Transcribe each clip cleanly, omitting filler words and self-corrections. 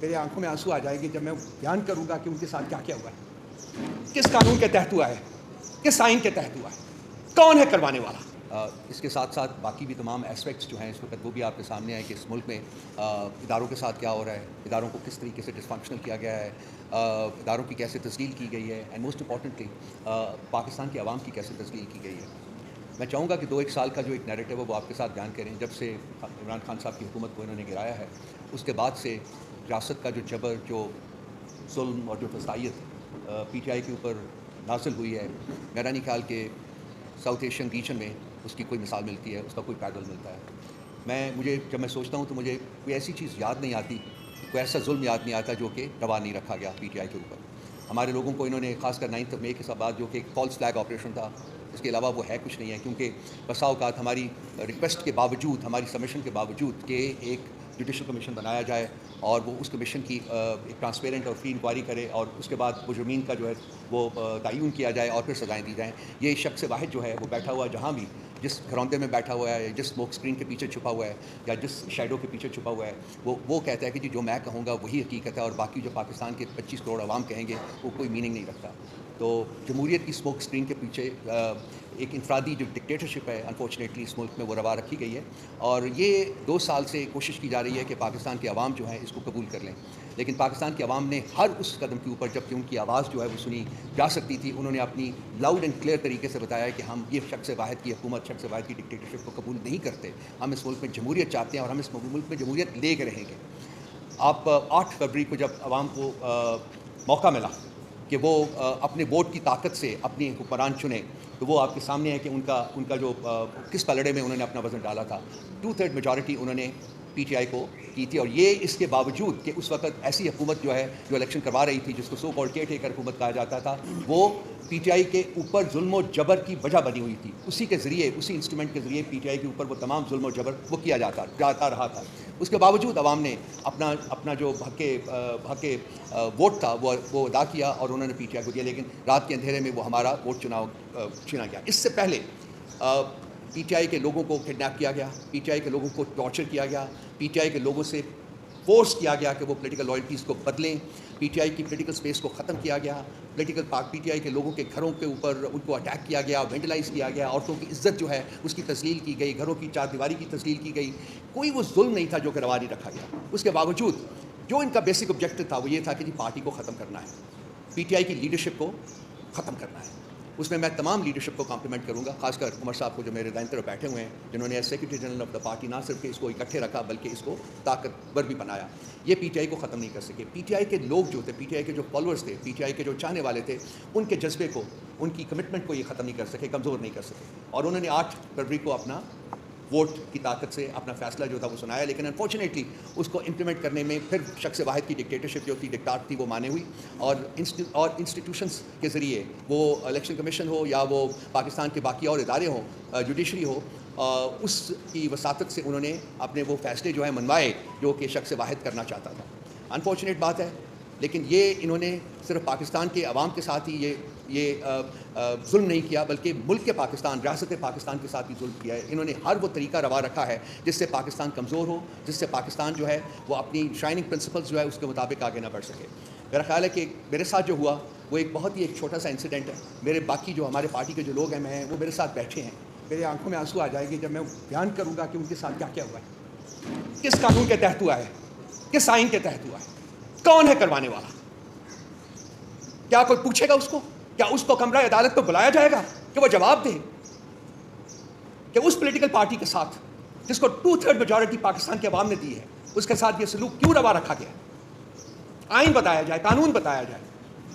میرے آنکھوں میں آنسو آ جائیں گے جب میں بیان کروں گا کہ ان کے ساتھ کیا کیا ہوا ہے، کس قانون کے تحت ہوا ہے، کس آئین کے تحت ہوا ہے، کون ہے کروانے والا۔ اس کے ساتھ ساتھ باقی بھی تمام ایسپیکٹس جو ہیں اس وقت وہ بھی آپ کے سامنے ہیں کہ اس ملک میں اداروں کے ساتھ کیا ہو رہا ہے، اداروں کو کس طریقے سے ڈسفنکشنل کیا گیا ہے، اداروں کی کیسے تذلیل کی گئی ہے، اینڈ موسٹ امپورٹنٹلی پاکستان کی عوام کی کیسے تذلیل کی گئی ہے۔ میں چاہوں گا کہ 2-1 سال کا جو ایک نیریٹو ہے وہ آپ کے ساتھ بیان کریں۔ جب سے عمران خان صاحب کی حکومت کو انہوں نے گرایا ہے اس کے بعد سے ریاست کا جو جبر، جو ظلم اور جو فسادیت پی ٹی آئی کے اوپر نازل ہوئی ہے، میرا نہیں خیال کہ ساؤتھ ایشین ریجن میں اس کی کوئی مثال ملتی ہے، اس کا کوئی پیڈل ملتا ہے۔ جب میں سوچتا ہوں تو مجھے کوئی ایسی چیز یاد نہیں آتی، کوئی ایسا ظلم یاد نہیں آتا جو کہ روا نہیں رکھا گیا پی ٹی آئی کے اوپر۔ ہمارے لوگوں کو انہوں نے خاص کر 9 مئی کے بعد جو کہ ایک فالس فلیگ آپریشن تھا، اس کے علاوہ وہ ہے کچھ نہیں ہے، کیونکہ بسا اوقات ہماری ریکویسٹ کے باوجود، ہماری سبمیشن کے باوجود کہ ایک جوڈیشل کمیشن بنایا جائے اور وہ اس کمیشن کی ایک ٹرانسپیرنٹ اور فری انکوائری کرے اور اس کے بعد مجرمین کا جو ہے وہ تعین کیا جائے اور پھر سزائیں دی جائیں، یہ شخص واحد جو ہے وہ بیٹھا ہوا جہاں بھی جس گھروندے میں بیٹھا ہوا ہے، جس اسموک اسکرین کے پیچھے چھپا ہوا ہے یا جس شیڈو کے پیچھے چھپا ہوا ہے، وہ کہتا ہے کہ جی جو میں کہوں گا وہی حقیقت ہے، اور باقی جو پاکستان کے 25 کروڑ عوام کہیں گے وہ کوئی میننگ نہیں رکھتا۔ تو جمہوریت کی اسموک اسکرین کے پیچھے ایک انفرادی جو ڈکٹیٹرشپ ہے انفارچونیٹلی اس ملک میں وہ روا رکھی گئی ہے، اور یہ 2 سال سے کوشش کی جا رہی ہے کہ پاکستان کے عوام جو ہیں اس کو قبول کر لیں، لیکن پاکستان کے عوام نے ہر اس قدم کے اوپر جب کہ ان کی آواز جو ہے وہ سنی جا سکتی تھی، انہوں نے اپنی لاؤڈ اینڈ کلیئر طریقے سے بتایا کہ ہم یہ شخص واحد کی حکومت، شخص واحد کی ڈکٹیٹرشپ کو قبول نہیں کرتے، ہم اس ملک میں جمہوریت چاہتے ہیں اور ہم اس ملک میں جمہوریت لے کے رہیں گے۔ آپ 8 فروری کو جب عوام کو موقع ملا کہ وہ اپنے ووٹ کی طاقت سے اپنی حکمران چنیں، تو وہ آپ کے سامنے ہے کہ ان کا جو کس پلڑے میں انہوں نے اپنا وزن ڈالا تھا۔ 2/3 میجورٹی انہوں نے پی ٹی آئی کو کی تھی، اور یہ اس کے باوجود کہ اس وقت ایسی حکومت جو ہے جو الیکشن کروا رہی تھی، جس کو سو کالڈ کیئر ٹیکر حکومت کہا جاتا تھا، وہ پی ٹی آئی کے اوپر ظلم و جبر کی وجہ بنی ہوئی تھی۔ اسی کے ذریعے، اسی انسٹرومنٹ کے ذریعے پی ٹی آئی کے اوپر وہ تمام ظلم و جبر وہ کیا جاتا رہا تھا۔ اس کے باوجود عوام نے اپنا جو حق کے ووٹ تھا وہ ادا کیا اور انہوں نے پی ٹی آئی کو دیا، لیکن رات کے اندھیرے میں وہ ہمارا ووٹ چھینا گیا۔ اس سے پہلے پی ٹی آئی کے لوگوں کو کڈنیپ کیا گیا، پی ٹی آئی کے لوگوں کو ٹارچر کیا گیا، پی ٹی آئی کے لوگوں سے فورس کیا گیا کہ وہ پولیٹیکل لائلٹیز کو بدلیں، پی ٹی آئی کی پولیٹیکل سپیس کو ختم کیا گیا، پی ٹی آئی کے لوگوں کے گھروں کے اوپر ان کو اٹیک کیا گیا، وینڈلائز کیا گیا، عورتوں کی عزت جو ہے اس کی تذلیل کی گئی، گھروں کی چار دیواری کی تذلیل کی گئی۔ کوئی وہ ظلم نہیں تھا جو کہ روا نہیں رکھا گیا۔ اس کے باوجود جو ان کا بیسک آبجیکٹو تھا وہ یہ تھا کہ جی پارٹی کو ختم کرنا ہے، پی ٹی آئی کی لیڈرشپ کو ختم کرنا ہے۔ اس میں تمام لیڈرشپ کو کمپلیمنٹ کروں گا، خاص کر عمر صاحب کو جو میرے دائیں طرف بیٹھے ہوئے ہیں، جنہوں نے secretary general of the party نہ صرف کہ اس کو اکٹھے رکھا بلکہ اس کو طاقتور بھی بنایا۔ یہ پی ٹی آئی کو ختم نہیں کر سکے۔ پی ٹی آئی کے لوگ جو تھے، پی ٹی آئی کے جو فالوورز تھے، پی ٹی آئی کے جو چاہنے والے تھے، ان کے جذبے کو، ان کی کمٹمنٹ کو یہ ختم نہیں کر سکے، کمزور نہیں کر سکے، اور انہوں نے 8 فروری کو اپنا ووٹ کی طاقت سے اپنا فیصلہ جو تھا وہ سنایا، لیکن انفارچونیٹلی اس کو امپلیمنٹ کرنے میں پھر شخص واحد کی ڈکٹیٹرشپ جو تھی، ڈکٹاٹ تھی، وہ مانے ہوئی، اور انسٹیٹیوشنس کے ذریعے، وہ الیکشن کمیشن ہو یا وہ پاکستان کے باقی اور ادارے ہوں، جوڈیشری ہو، اس کی وساطت سے انہوں نے اپنے وہ فیصلے جو ہیں منوائے جو کہ شخص واحد کرنا چاہتا تھا۔ انفارچونیٹ بات ہے، لیکن یہ انہوں نے صرف پاکستان کے عوام کے ساتھ ہی یہ ظلم نہیں کیا، بلکہ ملک کے پاکستان، ریاست پاکستان کے ساتھ ہی ظلم کیا ہے۔ انہوں نے ہر وہ طریقہ روا رکھا ہے جس سے پاکستان کمزور ہو، جس سے پاکستان جو ہے وہ اپنی شائننگ پرنسپلز جو ہے اس کے مطابق آگے نہ بڑھ سکے۔ میرا خیال ہے کہ میرے ساتھ جو ہوا وہ ایک بہت ہی چھوٹا سا انسیڈنٹ ہے۔ میرے باقی جو ہمارے پارٹی کے جو لوگ ہیں وہ میرے ساتھ بیٹھے ہیں، میرے آنکھوں میں آنسو آ جائیں گے جب میں بیان کروں گا کہ ان کے ساتھ کیا کیا ہوا ہے، کس قانون کے تحت ہوا ہے، کس آئین کے تحت ہوا ہے، کون ہے کروانے والا۔ کیا کوئی پوچھے گا اس کو؟ کیا اس کو کمرہ عدالت کو بلایا جائے گا کہ وہ جواب دے کہ اس پولیٹیکل پارٹی کے ساتھ جس کو 2/3 میجورٹی پاکستان کے عوام نے دی ہے، اس کے ساتھ یہ سلوک کیوں روا رکھا گیا؟ آئین بتایا جائے، قانون بتایا جائے،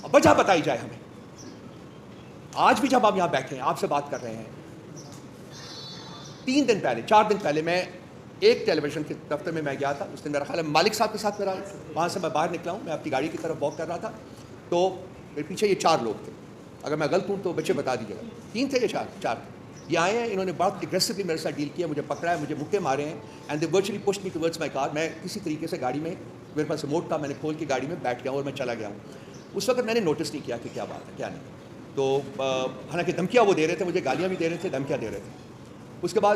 اور وجہ بتائی جائے ہمیں۔ آج بھی جب ہم یہاں بیٹھے ہیں، آپ سے بات کر رہے ہیں، 4 دن پہلے میں ایک ٹیلی ویژن کے دفتر میں گیا تھا۔ اس دن میرا خیال ہے مالک صاحب کے ساتھ وہاں سے میں باہر نکلا ہوں، میں اپنی گاڑی کی طرف واک کر رہا تھا، تو میرے پیچھے یہ 4 لوگ تھے، اگر میں غلط ہوں تو بچے بتا دیجیے گا، 3 تھے یا 4 تھے۔ یہ آئے ہیں، انہوں نے بہت اگریسولی میرے ساتھ ڈیل کیا، مجھے پکڑا ہے، مجھے مکے مارے ہیں، and they virtually pushed me towards my car. میں کسی طریقے سے گاڑی میں، میرے پاس ریموٹ تھا، میں نے کھول کے گاڑی میں بیٹھ گیا اور میں چلا گیا ہوں۔ اس وقت میں نے نوٹس نہیں کیا کہ کیا بات ہے کیا نہیں، تو حالانکہ دھمکیاں وہ دے رہے تھے، مجھے گالیاں بھی دے رہے تھے، دھمکیاں دے رہے تھے۔ اس کے بعد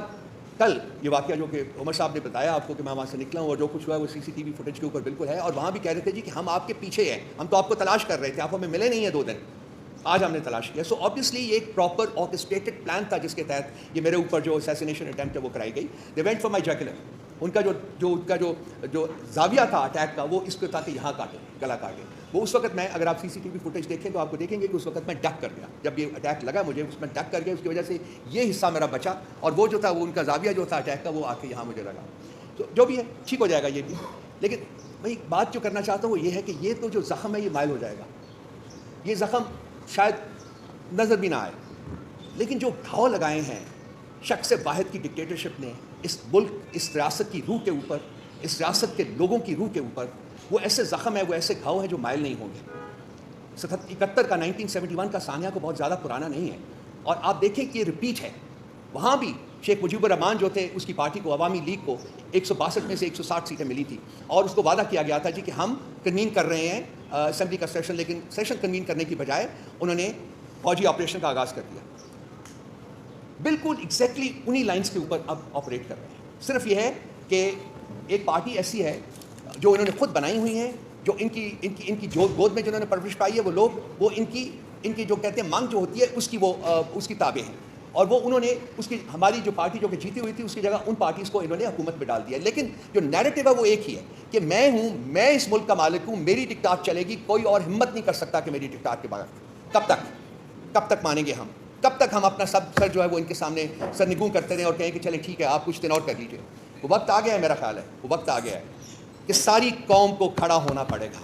کل یہ واقعہ جو کہ عمر صاحب نے بتایا آپ کو کہ میں وہاں سے نکلا ہوں اور جو کچھ ہوا ہے وہ CCTV فوٹیج کے اوپر بالکل ہے, اور وہاں بھی کہہ رہے تھے جی کہ ہم آپ کے پیچھے ہیں, ہم تو آپ کو تلاش کر رہے تھے, آپ ہمیں ملے نہیں ہیں 2 دن, آج ہم نے تلاش کیا. سو آبویسلی یہ ایک پراپر آرکسٹریٹڈ پلان تھا جس کے تحت یہ میرے اوپر جو اسیسینیشن اٹیمپٹ ہے وہ کرائی گئی. They went for my جیکولر. ان کا جو زاویہ تھا اٹیک کا وہ اس کو تھا کہ یہاں کاٹے, گلا کاٹے. وہ اس وقت میں, اگر آپ CCTV فوٹیج دیکھیں تو آپ کو دیکھیں گے کہ اس وقت میں ڈک کر گیا. جب یہ اٹیک لگا مجھے اس میں ڈک کر گیا, اس کی وجہ سے یہ حصہ میرا بچا, اور وہ جو تھا وہ ان کا زاویہ جو تھا اٹیک کا وہ آ کے یہاں مجھے لگا. تو جو بھی ہے ٹھیک ہو جائے گا یہ بھی. لیکن میں بات جو کرنا چاہتا ہوں وہ یہ ہے کہ یہ تو جو زخم ہے یہ مائل ہو جائے گا. یہ زخم شاید نظر بھی نہ آئے, لیکن جو گھاؤ لگائے ہیں شخص واحد کی ڈکٹیٹرشپ نے اس ملک, اس ریاست کی روح کے اوپر, اس ریاست کے لوگوں کی روح کے اوپر, وہ ایسے زخم ہے, وہ ایسے گھاؤ ہیں جو مائل نہیں ہوں گے. 71 کا 1971 کا سانحہ کو بہت زیادہ پرانا نہیں ہے, اور آپ دیکھیں کہ یہ ریپیٹ ہے. وہاں بھی شیخ مجیب الرحمان جو تھے, اس کی پارٹی کو, عوامی لیگ کو 162 میں سے 160 سیٹیں ملی تھی, اور اس کو وعدہ کیا گیا تھا جی کہ ہم کنوین کر رہے ہیں اسمبلی کا سیشن, لیکن سیشن کنوین کرنے کی بجائے انہوں نے فوجی آپریشن کا آغاز کر دیا. بالکل ایگزیکٹلی انہی لائنز کے اوپر اب آپریٹ کر رہے ہیں. صرف یہ ہے کہ ایک پارٹی ایسی ہے جو انہوں نے خود بنائی ہوئی ہیں, جو ان کی جو گود میں جنہوں نے پرورش پائی ہے وہ لوگ, وہ ان کی جو کہتے ہیں مانگ جو ہوتی ہے اس کی تابع ہیں, اور وہ انہوں نے اس کی, ہماری جو پارٹی جو کہ جیتی ہوئی تھی اس کی جگہ ان پارٹیز کو انہوں نے حکومت میں ڈال دیا. لیکن جو نیریٹو ہے وہ ایک ہی ہے کہ میں ہوں, میں اس ملک کا مالک ہوں, میری ڈکٹات چلے گی, کوئی اور ہمت نہیں کر سکتا کہ میری ڈکٹات کے بغیر. کب تک مانیں گے ہم؟ کب تک ہم اپنا سر جو ہے وہ ان کے سامنے سرنگوں کرتے رہیں اور کہیں کہ چلیں ٹھیک ہے آپ کچھ دن اور کر لیجیے؟ وہ وقت آ گیا ہے, میرا خیال ہے وہ وقت آ گیا ہے کہ ساری قوم کو کھڑا ہونا پڑے گا,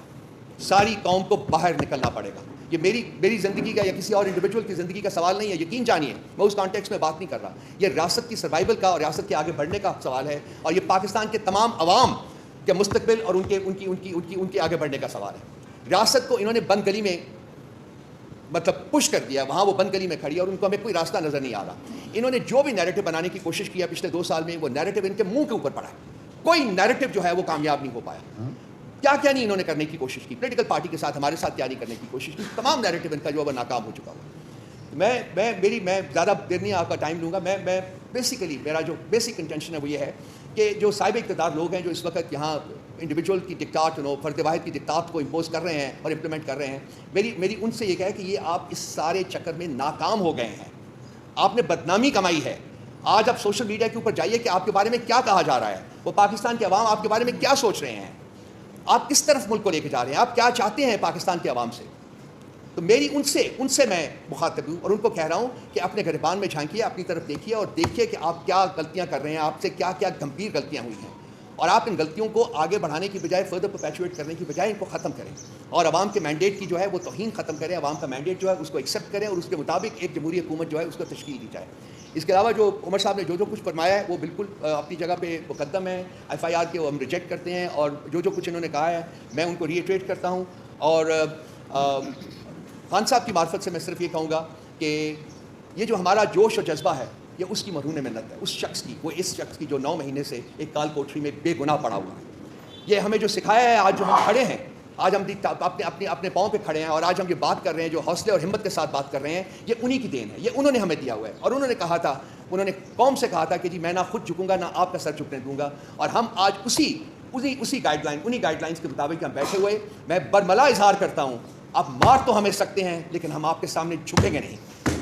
ساری قوم کو باہر نکلنا پڑے گا. یہ میری زندگی کا یا کسی اور انڈیویجول کی زندگی کا سوال نہیں ہے, یقین جانیے میں اس کانٹیکس میں بات نہیں کر رہا. یہ ریاست کی سروائیول کا اور ریاست کے آگے بڑھنے کا سوال ہے, اور یہ پاکستان کے تمام عوام کے مستقبل اور ان کے آگے بڑھنے کا سوال ہے. ریاست کو انہوں نے بند گلی میں مطلب پش کر دیا, وہاں وہ بند گلی میں کھڑی ہے اور ان کو ہمیں کوئی راستہ نظر نہیں آ رہا. انہوں نے جو بھی نیریٹو بنانے کی کوشش کیا پچھلے 2 سال میں, وہ نیریٹو ان کے منہ کے اوپر پڑا ہے. کوئی نیریٹو جو ہے وہ کامیاب نہیں ہو پایا. کیا نہیں انہوں نے کرنے کی کوشش کی, پولیٹیکل پارٹی کے ساتھ, ہمارے ساتھ کیا نہیں کرنے کی کوشش کی, تمام نیریٹو ان کا جو ہے وہ ناکام ہو چکا ہوا. میں زیادہ دیر نہیں آپ کا ٹائم لوں گا. میں بیسیکلی میرا جو بیسک انٹینشن ہے وہ یہ ہے کہ جو صاحب اقتدار لوگ ہیں جو اس وقت یہاں انڈیویجول کی ڈکٹات, فرد واحد کی ڈکٹات کو امپوز کر رہے ہیں اور امپلیمنٹ کر رہے ہیں, میری ان سے یہ کہا ہے کہ یہ آپ اس سارے چکر میں ناکام ہو گئے ہیں. آپ نے بدنامی کمائی ہے. آج آپ سوشل میڈیا کے اوپر جائیے کہ آپ کے بارے میں کیا کہا جا رہا ہے, وہ پاکستان کے عوام آپ کے بارے میں کیا سوچ رہے ہیں, آپ کس طرف ملک کو لے کے جا رہے ہیں, آپ کیا چاہتے ہیں پاکستان کے عوام سے. تو میری ان سے میں مخاطب ہوں اور ان کو کہہ رہا ہوں کہ اپنے گریبان میں جھانکیے, اپنی طرف دیکھیے اور دیکھیے کہ آپ کیا غلطیاں کر رہے ہیں, آپ سے کیا گمبھیر غلطیاں ہوئی ہیں, اور آپ ان غلطیوں کو آگے بڑھانے کی بجائے, فردر پرپیچویٹ کرنے کی بجائے ان کو ختم کریں, اور عوام کے مینڈیٹ کی جو ہے وہ توہین ختم کریں. عوام کا مینڈیٹ جو ہے اس کو ایکسیپٹ کریں اور اس کے مطابق ایک جمہوری حکومت جو ہے اس کو تشکیل دی جائے. اس کے علاوہ جو عمر صاحب نے جو کچھ فرمایا ہے وہ بالکل اپنی جگہ پہ مقدم ہے. FIR کے وہ ہم ریجیکٹ کرتے ہیں, اور جو کچھ انہوں نے کہا ہے میں ان کو ری ایٹریٹ کرتا ہوں. اور خان صاحب کی معرفت سے میں صرف یہ کہوں گا کہ یہ جو ہمارا جوش اور جذبہ ہے یہ اس کی مرہون منت ہے, اس شخص کی, وہ اس شخص کی جو 9 مہینے سے ایک کال کوٹری میں بے گناہ پڑا ہوا ہے. یہ ہمیں جو سکھایا ہے, آج جو ہم کھڑے ہیں, آج ہم اپنے پاؤں پہ کھڑے ہیں اور آج ہم یہ بات کر رہے ہیں, جو حوصلے اور ہمت کے ساتھ بات کر رہے ہیں, یہ انہی کی دین ہے. یہ انہوں نے ہمیں دیا ہوا ہے, اور انہوں نے کہا تھا, انہوں نے قوم سے کہا تھا کہ جی میں نہ خود جھکوں گا نہ آپ کا سر جھکنے دوں گا, اور ہم آج انہی گائیڈ لائنس کے مطابق ہم بیٹھے ہوئے. میں برملا اظہار کرتا ہوں, آپ مار تو ہمیں سکتے ہیں لیکن ہم آپ کے سامنے جھکیں گے نہیں.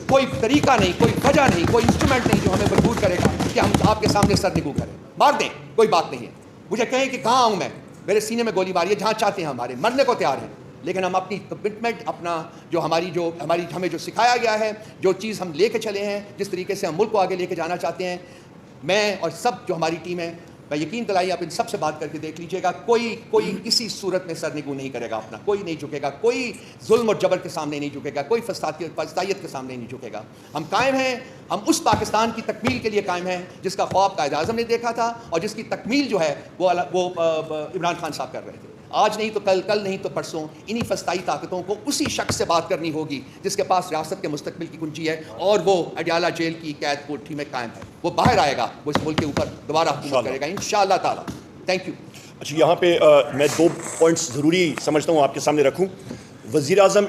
کوئی طریقہ نہیں, کوئی وجہ نہیں, کوئی انسٹرومنٹ نہیں جو ہمیں مجبور کرے گا کہ ہم آپ کے سامنے سر نگو کریں. مار دیں, کوئی بات نہیں ہے. مجھے کہیں کہ کہاں آؤں میں, میرے سینے میں گولی ماری ہے, جہاں چاہتے ہیں ہمارے, مرنے کو تیار ہیں. لیکن ہم اپنی کمٹمنٹ, اپنا جو ہمیں جو سکھایا گیا ہے, جو چیز ہم لے کے چلے ہیں, جس طریقے سے ہم ملک کو آگے لے کے جانا چاہتے ہیں, میں اور سب جو ہماری ٹیم ہے, میں یقین دلائی آپ ان سب سے بات کر کے دیکھ لیجیے گا, کوئی کسی صورت میں سرنگو نہیں کرے گا اپنا, کوئی نہیں جھکے گا, کوئی ظلم اور جبر کے سامنے نہیں جھکے گا, کوئی فسادیت کے سامنے نہیں جھکے گا. ہم قائم ہیں, ہم اس پاکستان کی تکمیل کے لیے قائم ہیں جس کا خواب قائد اعظم نے دیکھا تھا, اور جس کی تکمیل جو ہے وہ عمران خان صاحب کر رہے تھے. آج نہیں تو کل نہیں تو پرسوں انہی فسطائی طاقتوں کو اسی شخص سے بات کرنی ہوگی جس کے پاس ریاست کے مستقبل کی کنجی ہے, اور وہ اڈیالہ جیل کی قید کوٹھی میں قائم ہے. وہ باہر آئے گا, وہ اس ملک کے اوپر دوبارہ حکومت کرے گا انشاءاللہ تعالیٰ. Thank you. اچھا, یہاں پہ میں 2 پوائنٹس ضروری سمجھتا ہوں آپ کے سامنے رکھوں. وزیر اعظم